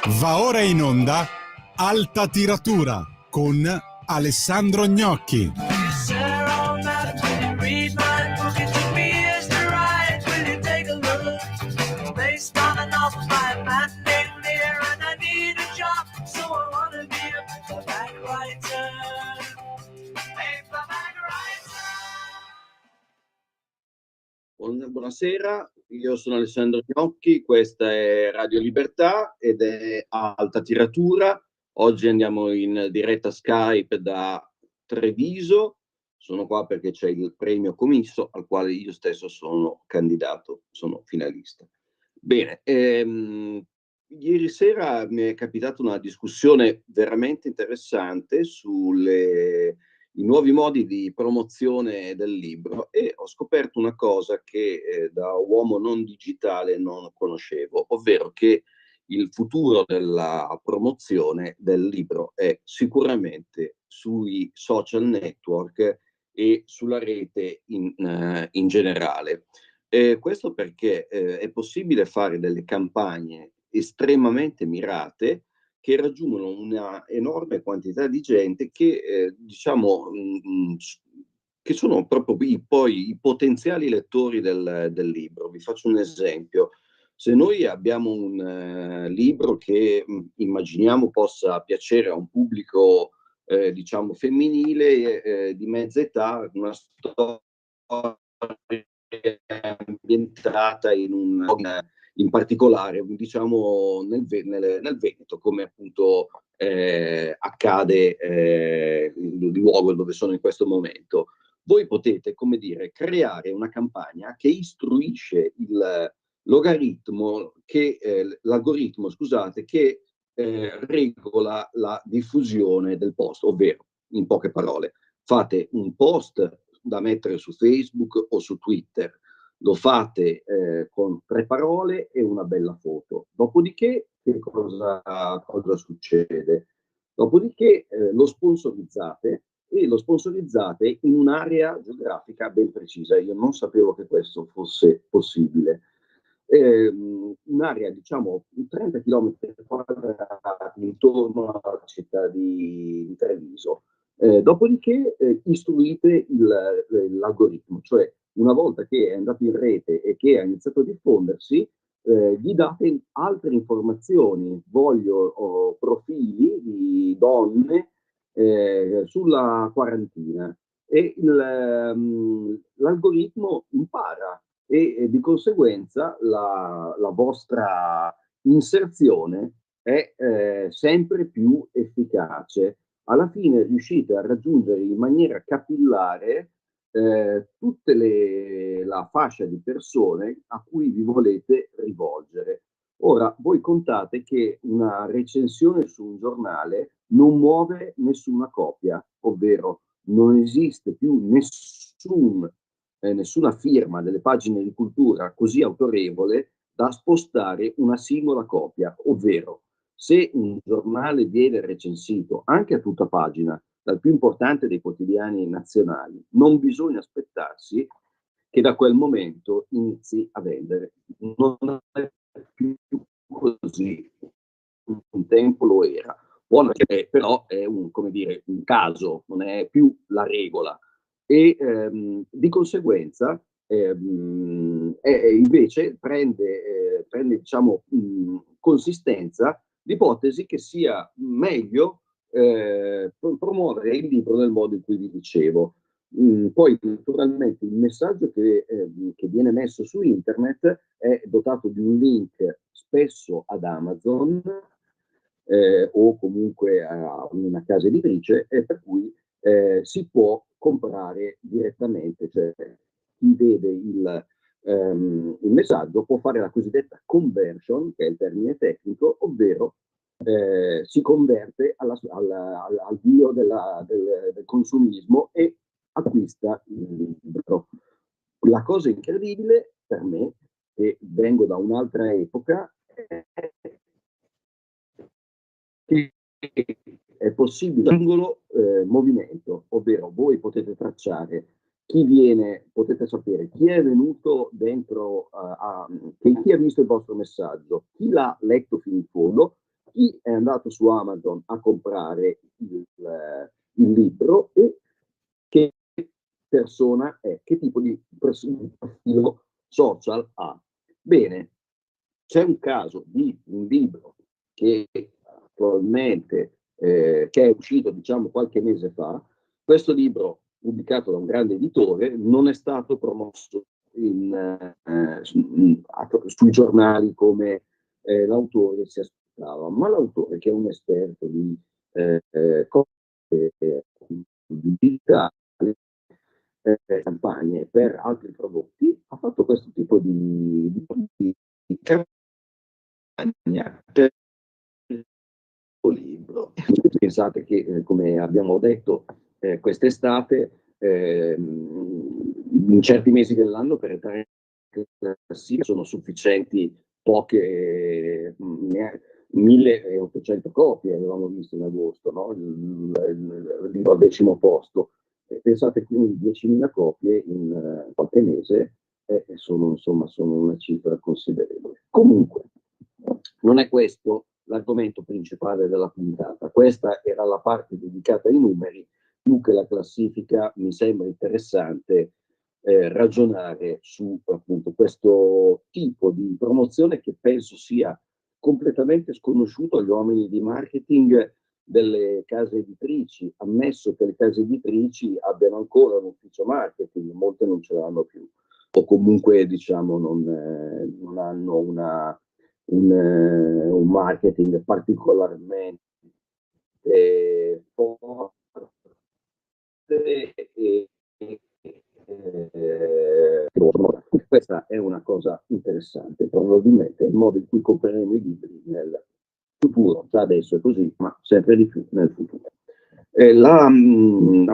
Va ora in onda Alta Tiratura con Alessandro Gnocchi. Buonasera, io sono Alessandro Gnocchi, questa è Radio Libertà ed è Alta Tiratura. Oggi andiamo in diretta Skype da Treviso. Sono qua perché c'è il premio Comisso al quale io stesso sono candidato, sono finalista. Bene, ieri sera mi è capitata una discussione veramente interessante sulle i nuovi modi di promozione del libro e ho scoperto una cosa che da uomo non digitale non conoscevo, ovvero che il futuro della promozione del libro è sicuramente sui social network e sulla rete in generale. Questo perché è possibile fare delle campagne estremamente mirate che raggiungono una enorme quantità di gente che, che sono proprio poi i potenziali lettori del libro. Vi faccio un esempio. Se noi abbiamo un libro che immaginiamo possa piacere a un pubblico, diciamo, femminile, di mezza età, una storia ambientata in particolare, diciamo, nel Veneto, come appunto accade il luogo dove sono in questo momento. Voi potete, come dire, creare una campagna che istruisce l'algoritmo, scusate, che regola la diffusione del post, ovvero, in poche parole, fate un post da mettere su Facebook o su Twitter, lo fate con 3 parole e una bella foto. Dopodiché, che cosa succede? Dopodiché lo sponsorizzate e lo sponsorizzate in un'area geografica ben precisa. Io non sapevo che questo fosse possibile. Un'area, diciamo, 30 km quadrati intorno alla città di Treviso. Dopodiché istruite l'algoritmo, cioè una volta che è andato in rete e che ha iniziato a diffondersi, gli date altre informazioni, voglio profili di donne sulla quarantina e l'algoritmo impara e di conseguenza la vostra inserzione è sempre più efficace. Alla fine riuscite a raggiungere in maniera capillare tutte la fascia di persone a cui vi volete rivolgere. Ora, voi contate che una recensione su un giornale non muove nessuna copia, ovvero non esiste più nessuna firma delle pagine di cultura così autorevole da spostare una singola copia, ovvero se un giornale viene recensito anche a tutta pagina dal più importante dei quotidiani nazionali, non bisogna aspettarsi che da quel momento inizi a vendere. Non è più così, un tempo lo era. Buono, però è come dire, un caso, non è più la regola. E di conseguenza invece prende diciamo, consistenza l'ipotesi che sia meglio promuovere il libro nel modo in cui vi dicevo. Poi naturalmente il messaggio che viene messo su internet è dotato di un link spesso ad Amazon o comunque a una casa editrice, e per cui si può comprare direttamente, cioè chi vede il messaggio può fare la cosiddetta conversion, che è il termine tecnico, ovvero si converte al dio del consumismo e acquista il libro. La cosa incredibile per me, e vengo da un'altra epoca, è che è possibile un singolo movimento, ovvero voi potete tracciare chi viene, potete sapere chi è venuto dentro, chi ha visto il vostro messaggio, chi l'ha letto fino in fondo, chi è andato su Amazon a comprare il libro e che persona è, che tipo di profilo social ha. Bene, c'è un caso di un libro che attualmente che è uscito diciamo qualche mese fa. Questo libro, pubblicato da un grande editore, non è stato promosso sui giornali come l'autore si aspettava, ma l'autore, che è un esperto di cose digitali, campagne per altri prodotti, ha fatto questo tipo di campagna per il suo libro. Pensate che, come abbiamo detto, quest'estate, in certi mesi dell'anno per entrare in classifica sono sufficienti poche, 1800 copie, avevamo visto in agosto, no? Il libro al 10° posto. Pensate quindi 10.000 copie in qualche mese, sono, insomma, sono una cifra considerevole. Comunque, non è questo l'argomento principale della puntata. Questa era la parte dedicata ai numeri. Più che la classifica, mi sembra interessante ragionare su appunto questo tipo di promozione che penso sia completamente sconosciuto agli uomini di marketing delle case editrici, ammesso che le case editrici abbiano ancora un ufficio marketing, molte non ce l'hanno più, o comunque diciamo non hanno un marketing particolarmente forte e questa è una cosa interessante, probabilmente il modo in cui compreremo i libri nel futuro, già adesso è così, ma sempre di più nel futuro. La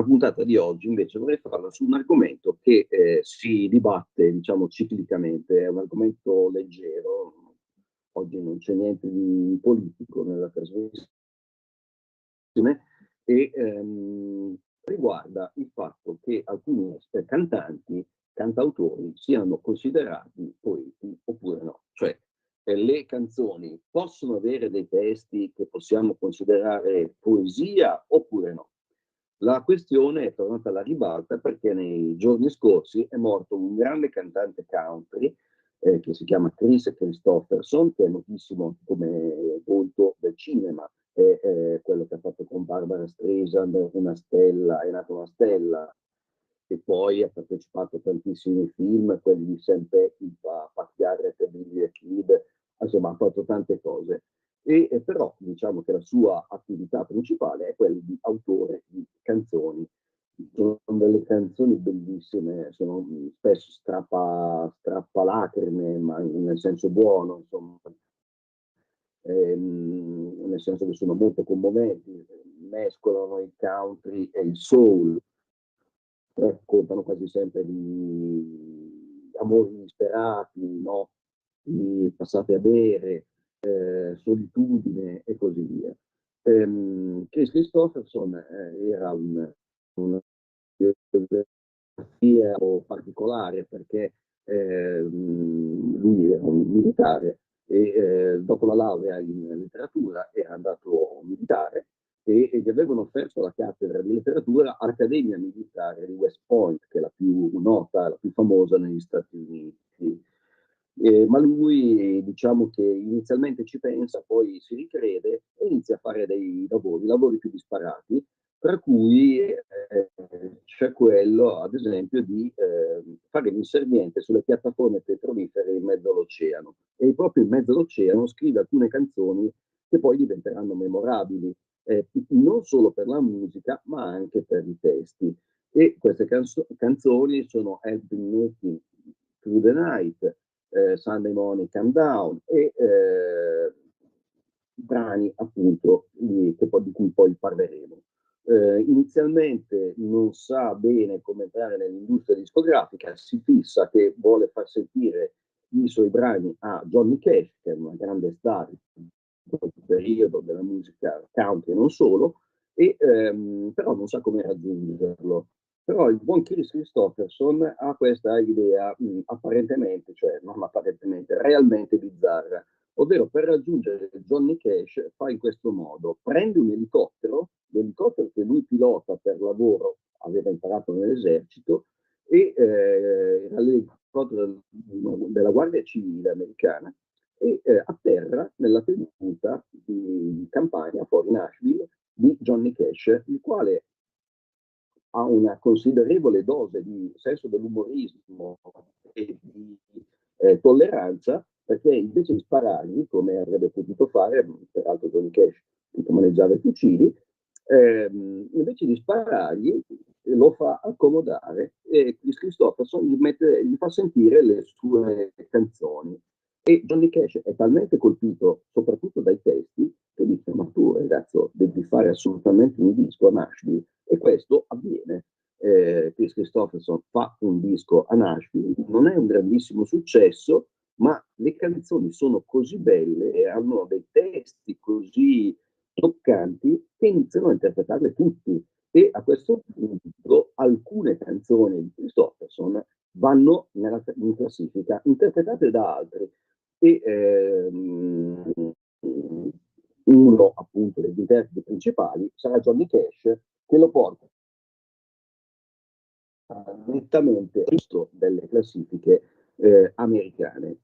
puntata di oggi invece vorrei farla su un argomento che si dibatte, diciamo, ciclicamente, è un argomento leggero, oggi non c'è niente di politico nella trasmissione, e riguarda il fatto che alcuni cantanti, cantautori siano considerati poeti oppure no. Cioè, le canzoni possono avere dei testi che possiamo considerare poesia oppure no. La questione è tornata alla ribalta perché nei giorni scorsi è morto un grande cantante country che si chiama Chris Christopherson, che è notissimo come volto del cinema, è quello che ha fatto con Barbara Streisand Una stella, è nata una stella, e poi ha partecipato a tantissimi film, quelli di Sam Peckinpah, Pacchiare e Billy Kid, insomma ha fatto tante cose. Però diciamo che la sua attività principale è quella di autore di canzoni. Sono delle canzoni bellissime, sono spesso strappalacrime, ma nel senso buono, insomma, nel senso che sono molto commoventi, mescolano il country e il soul, raccontano quasi sempre di amori disperati, no? Di passate a bere, solitudine e così via. Chris Christopherson era una biografia particolare perché lui era un militare e dopo la laurea in letteratura era andato militare e gli avevano offerto la cattedra di letteratura all'Accademia Militare di West Point, che è la più nota, la più famosa negli Stati Uniti. Ma lui, diciamo che inizialmente ci pensa, poi si ricrede e inizia a fare dei lavori più disparati, tra cui c'è quello, ad esempio, di fare l'inserviente sulle piattaforme petrolifere in mezzo all'oceano. E proprio in mezzo all'oceano scrive alcune canzoni che poi diventeranno memorabili, non solo per la musica, ma anche per i testi. E queste canzoni sono Helping Me Through the Night, Sunday Morning Calm Down e brani appunto di cui poi parleremo. Inizialmente non sa bene come entrare nell'industria discografica, si fissa che vuole far sentire i suoi brani a Johnny Cash, che è una grande star del periodo della musica country e non solo, però non sa come raggiungerlo. Però il buon Chris Christopherson ha questa idea apparentemente, cioè non apparentemente, realmente bizzarra, ovvero per raggiungere Johnny Cash fa in questo modo: prende un elicottero, l'elicottero che lui pilota per lavoro, aveva imparato nell'esercito, e era l'elicottero della Guardia Civile americana, e atterra nella tenuta di campagna fuori Nashville di Johnny Cash, il quale ha una considerevole dose di senso dell'umorismo e di tolleranza, perché invece di sparargli, come avrebbe potuto fare, peraltro Johnny Cash, che maneggiava i fucili, invece di sparargli lo fa accomodare e Chris Christopherson gli fa sentire le sue canzoni. E Johnny Cash è talmente colpito, soprattutto dai testi, che dice: ma tu ragazzo devi fare assolutamente un disco a Nashville. E questo avviene. Chris Christopherson fa un disco a Nashville, non è un grandissimo successo, ma le canzoni sono così belle e hanno dei testi così toccanti che iniziano a interpretarle tutti. E a questo punto alcune canzoni di Christopherson vanno in classifica, interpretate da altri. E uno appunto degli interpreti principali sarà Johnny Cash, che lo porta nettamente visto delle classifiche americane.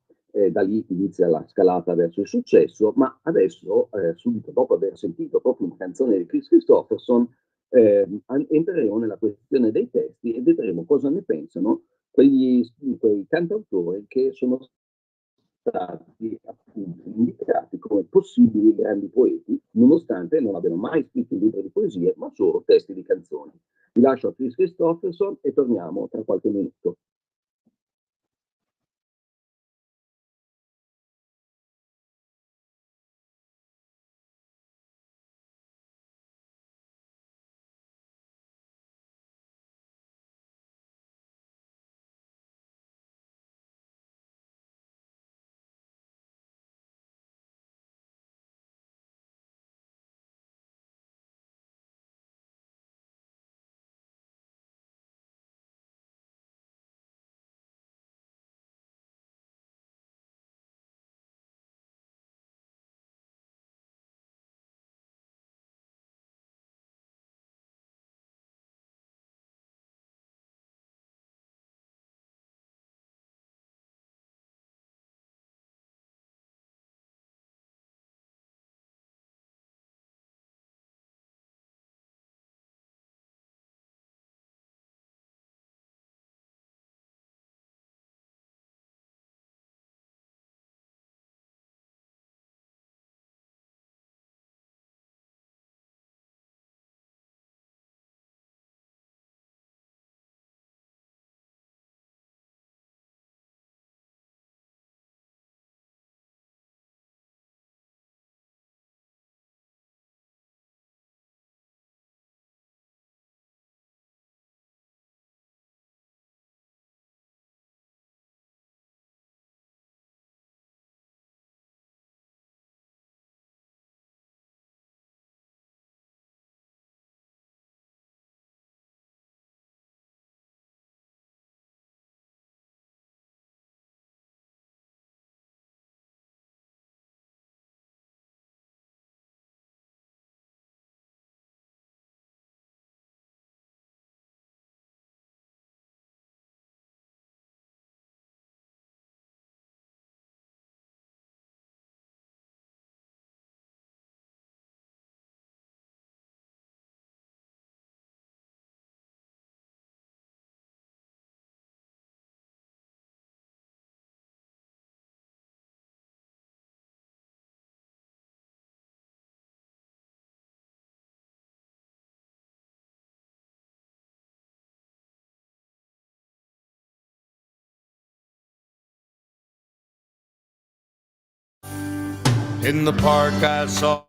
Da lì inizia la scalata verso il successo, ma adesso, subito dopo aver sentito proprio una canzone di Chris Christopherson, entreremo nella questione dei testi e vedremo cosa ne pensano quei cantautori che sono stati appunto indicati come possibili grandi poeti, nonostante non abbiano mai scritto un libro di poesie, ma solo testi di canzoni. Vi lascio a Chris Christopherson e torniamo tra qualche minuto. In the park I saw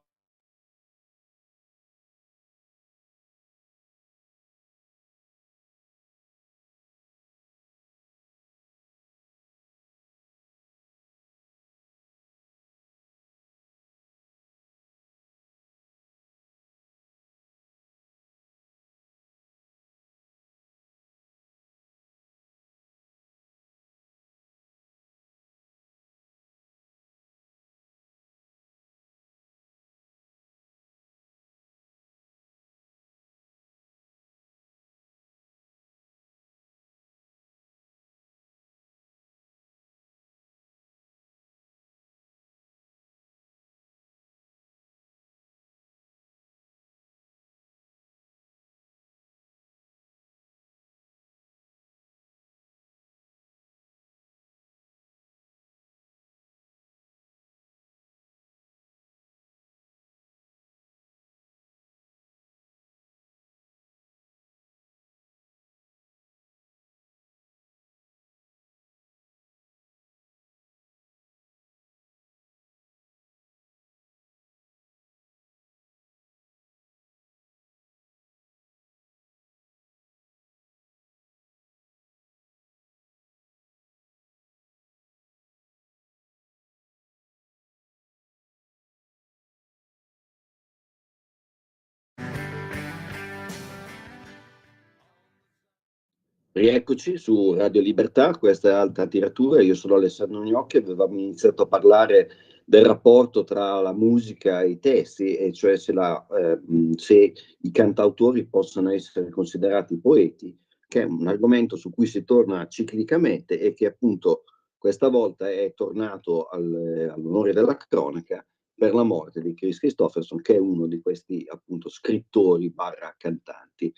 Rieccoci su Radio Libertà, questa è Alta Tiratura, io sono Alessandro Gnocchi, avevamo iniziato a parlare del rapporto tra la musica e i testi, e cioè se i cantautori possono essere considerati poeti, che è un argomento su cui si torna ciclicamente e che appunto questa volta è tornato all'onore della cronaca per la morte di Chris Christopherson, che è uno di questi appunto scrittori barra cantanti.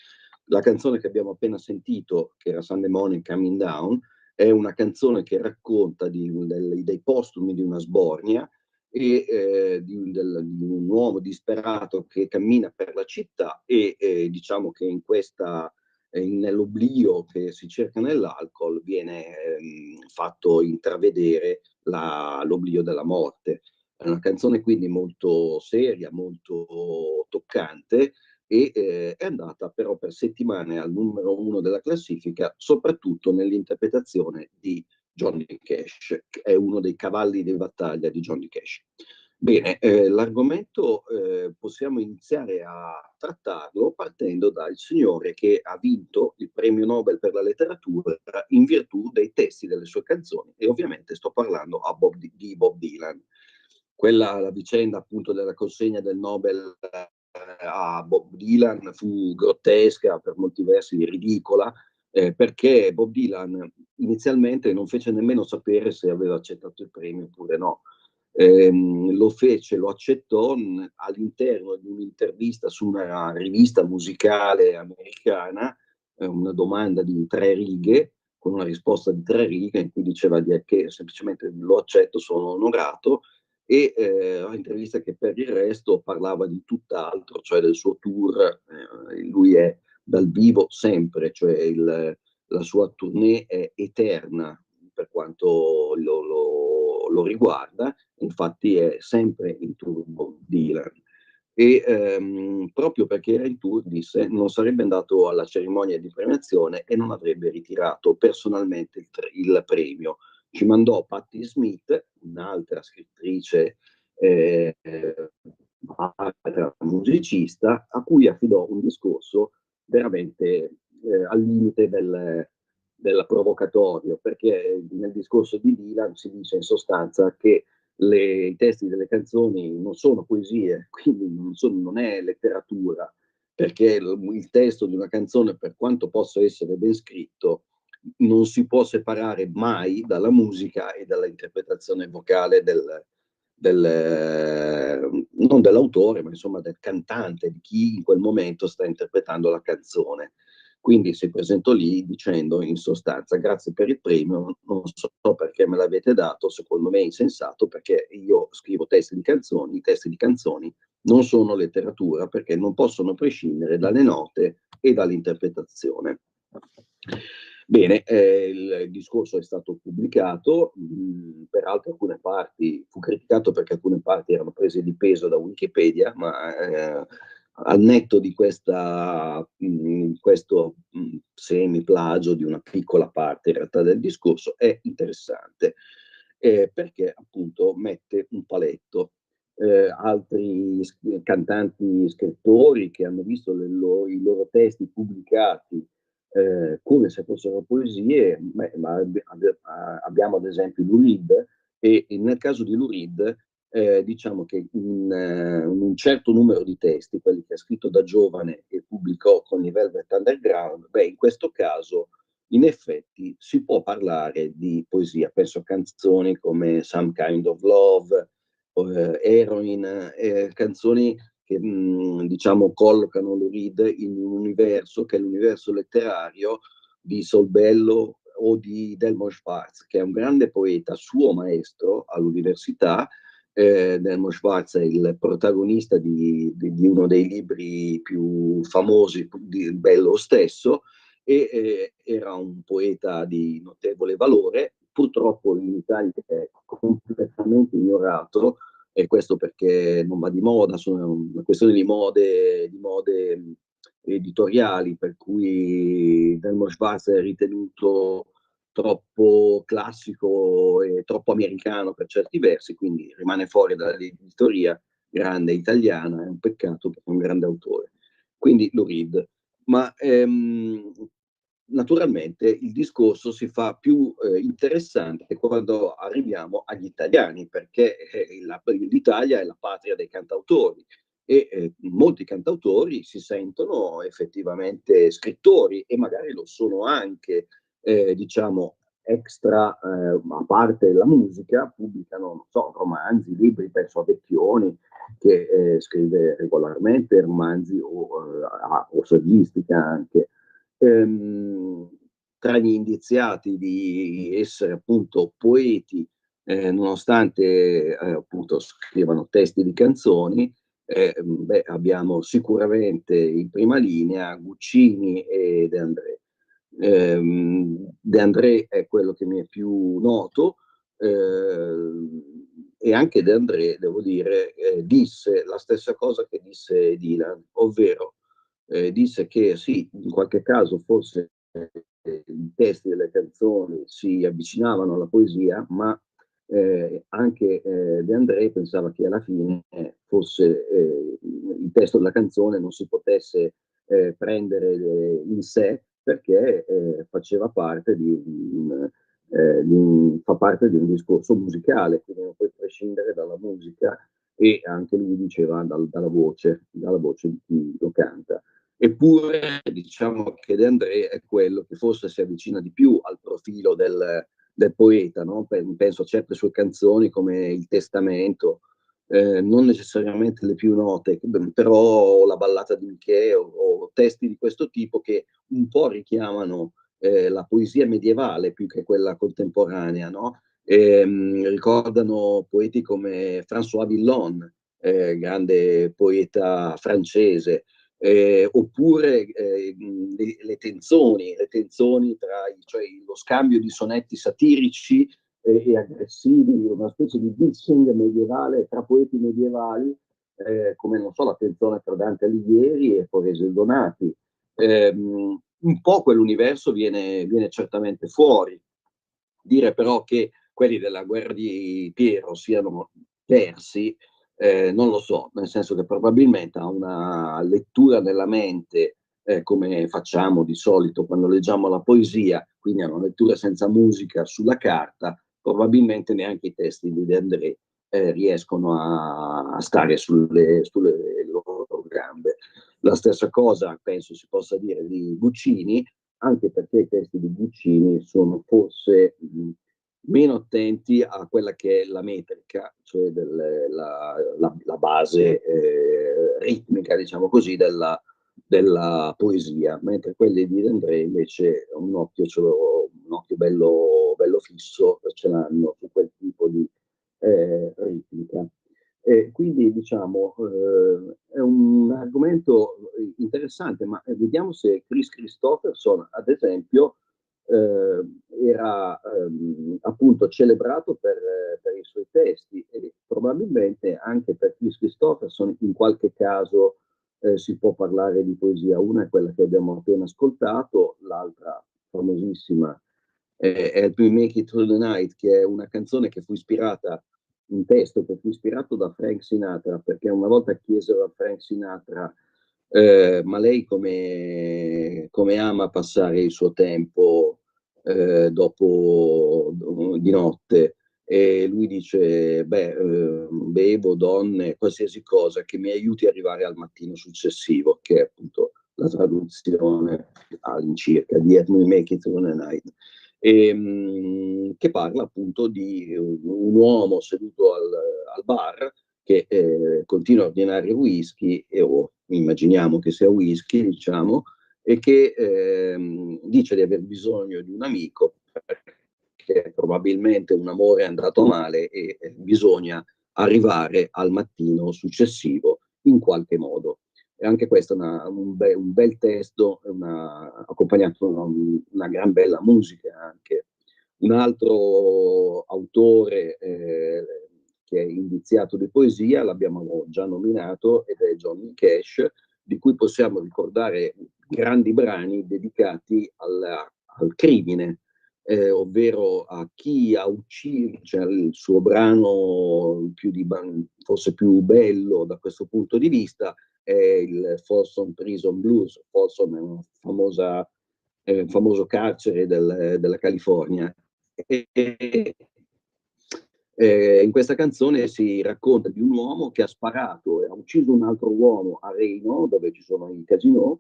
La canzone che abbiamo appena sentito, che era Sunday Morning Coming Down, è una canzone che racconta dei postumi di una sbornia e di un uomo disperato che cammina per la città e diciamo che nell'oblio che si cerca nell'alcol viene fatto intravedere l'oblio della morte. È una canzone quindi molto seria, molto toccante, e è andata però per settimane al numero 1 della classifica, soprattutto nell'interpretazione di Johnny Cash, che è uno dei cavalli di battaglia di Johnny Cash. Bene, l'argomento possiamo iniziare a trattarlo partendo dal signore che ha vinto il premio Nobel per la letteratura in virtù dei testi delle sue canzoni, e ovviamente sto parlando di Bob Dylan. La vicenda appunto della consegna del Nobel a Bob Dylan fu grottesca, per molti versi ridicola, perché Bob Dylan inizialmente non fece nemmeno sapere se aveva accettato il premio oppure no. Lo accettò all'interno di un'intervista su una rivista musicale americana, una domanda di 3 righe, con una risposta di 3 righe in cui diceva che semplicemente lo accetto, sono onorato, e un'intervista che per il resto parlava di tutt'altro, cioè del suo tour. Lui è dal vivo sempre, cioè la sua tournée è eterna per quanto lo riguarda, infatti è sempre in tour Bob Dylan. E proprio perché era in tour, disse, non sarebbe andato alla cerimonia di premiazione e non avrebbe ritirato personalmente il premio. Ci mandò Patti Smith, un'altra scrittrice, musicista, a cui affidò un discorso veramente al limite del provocatorio, perché nel discorso di Dylan si dice in sostanza che i testi delle canzoni non sono poesie, quindi non è letteratura, perché il testo di una canzone, per quanto possa essere ben scritto, non si può separare mai dalla musica e dall'interpretazione vocale non dell'autore, ma insomma del cantante, di chi in quel momento sta interpretando la canzone. Quindi si presentò lì dicendo in sostanza: grazie per il premio, non so perché me l'avete dato, secondo me è insensato, perché io scrivo testi di canzoni, i testi di canzoni non sono letteratura perché non possono prescindere dalle note e dall'interpretazione. Bene, il discorso è stato pubblicato, peraltro alcune parti, fu criticato perché alcune parti erano prese di peso da Wikipedia, ma al netto di questo semi-plagio di una piccola parte in realtà del discorso, è interessante, perché appunto mette un paletto. Altri cantanti, scrittori che hanno visto i loro testi pubblicati come se fossero poesie, abbiamo ad esempio Lou Reed, e nel caso di Lou Reed diciamo che un certo numero di testi, quelli che ha scritto da giovane e pubblicò con i Velvet Underground, in questo caso in effetti si può parlare di poesia. Penso a canzoni come Some Kind of Love, Heroin, canzoni che diciamo collocano Lou Reed in un universo che è l'universo letterario di Solbello o di Delmore Schwartz, che è un grande poeta, suo maestro all'università. Delmore Schwartz è il protagonista di uno dei libri più famosi di Bello stesso, e era un poeta di notevole valore. Purtroppo in Italia è completamente ignorato, e questo perché non va di moda, sono una questione di mode editoriali, per cui Delmore Schwartz è ritenuto troppo classico e troppo americano per certi versi, quindi rimane fuori dall'editoria grande italiana. È un peccato perché è un grande autore. Quindi lo Reed. Ma naturalmente il discorso si fa più interessante quando arriviamo agli italiani, perché l'Italia è la patria dei cantautori e molti cantautori si sentono effettivamente scrittori e magari lo sono anche, diciamo, extra, a parte la musica, pubblicano, non so, romanzi, libri, penso a Vecchioni, che scrive regolarmente romanzi o saggistica anche. Ehm, Tra gli indiziati di essere appunto poeti, nonostante appunto scrivano testi di canzoni, abbiamo sicuramente in prima linea Guccini e De André. De André è quello che mi è più noto, e anche De André, devo dire, disse la stessa cosa che disse Dylan, ovvero disse che sì, in qualche caso forse i testi delle canzoni si avvicinavano alla poesia, ma anche De André pensava che alla fine fosse il testo della canzone non si potesse prendere in sé perché faceva parte fa parte di un discorso musicale, quindi non puoi prescindere dalla musica e anche lui diceva dalla voce di chi lo canta. Eppure diciamo che De André è quello che forse si avvicina di più al profilo del poeta, no? Penso a certe sue canzoni come Il Testamento, non necessariamente le più note, però La ballata di Michè o testi di questo tipo che un po' richiamano la poesia medievale più che quella contemporanea, no? Ricordano poeti come François Villon, grande poeta francese, oppure le tensioni tra cioè lo scambio di sonetti satirici e aggressivi, una specie di dissing medievale tra poeti medievali, come non so, la tensione tra Dante Alighieri e Forese Donati. Un po' quell'universo viene certamente fuori. Dire però che quelli della guerra di Piero siano persi, non lo so, nel senso che probabilmente ha una lettura della mente, come facciamo di solito quando leggiamo la poesia, quindi ha una lettura senza musica sulla carta, probabilmente neanche i testi di De André riescono a stare sulle loro gambe. La stessa cosa penso si possa dire di Guccini, anche perché i testi di Guccini sono forse meno attenti a quella che è la metrica, cioè la base ritmica, diciamo così, della poesia, mentre quelli di De André invece un occhio bello fisso ce l'hanno su quel tipo di ritmica. Quindi diciamo è un argomento interessante, ma vediamo se Chris Christopherson, ad esempio, era appunto celebrato per i suoi testi e probabilmente anche per Chris Christopherson in qualche caso si può parlare di poesia. Una è quella che abbiamo appena ascoltato, l'altra famosissima Help Me Make It Through the Night, che è una canzone che fu ispirata, un testo che fu ispirato da Frank Sinatra, perché una volta chiesero a Frank Sinatra ma lei come ama passare il suo tempo dopo di notte? E lui dice, bevo, donne, qualsiasi cosa che mi aiuti ad arrivare al mattino successivo, che è appunto la traduzione all'incirca di Help Me Make It Through the Night. Che parla appunto di un uomo seduto al bar che continua a ordinare whisky, o immaginiamo che sia whisky, diciamo, e che dice di aver bisogno di un amico perché probabilmente un amore è andato male e bisogna arrivare al mattino successivo in qualche modo. E anche questo è un bel testo, accompagnato da una gran bella musica anche. Un altro autore che è indiziato di poesia, l'abbiamo già nominato, ed è Johnny Cash, di cui possiamo ricordare grandi brani dedicati al crimine, ovvero a chi ha ucciso, cioè il suo brano forse più bello da questo punto di vista è il Folsom Prison Blues. Folsom è una famosa il famoso carcere della California. In questa canzone si racconta di un uomo che ha sparato e ha ucciso un altro uomo a Reno, dove ci sono i casinò,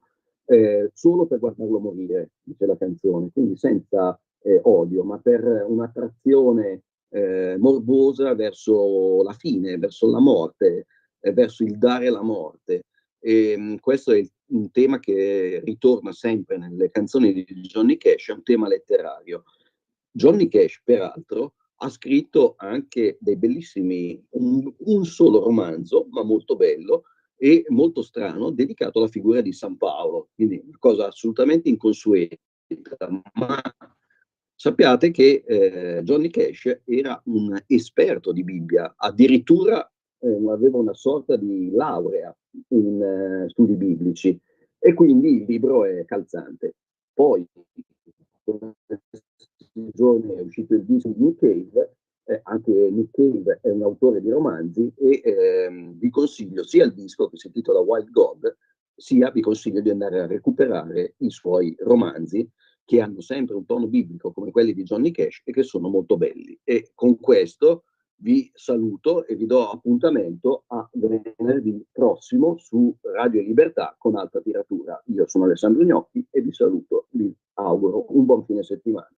solo per guardarlo morire, dice la canzone, quindi senza odio, ma per un'attrazione morbosa verso la fine, verso la morte, verso il dare la morte. Questo è un tema che ritorna sempre nelle canzoni di Johnny Cash, è un tema letterario. Johnny Cash, peraltro, ha scritto anche dei bellissimi, un solo romanzo, ma molto bello e molto strano, dedicato alla figura di San Paolo, quindi una cosa assolutamente inconsueta, ma sappiate che Johnny Cash era un esperto di Bibbia, addirittura aveva una sorta di laurea in studi biblici e quindi il libro è calzante. Poi, in questi giorni è uscito il disco di Nick Cave, anche Nick Cave è un autore di romanzi e vi consiglio sia il disco che si intitola White God, sia vi consiglio di andare a recuperare i suoi romanzi che hanno sempre un tono biblico come quelli di Johnny Cash e che sono molto belli. E con questo vi saluto e vi do appuntamento a venerdì prossimo su Radio Libertà con Alta Tiratura. Io sono Alessandro Gnocchi e vi saluto, vi auguro un buon fine settimana.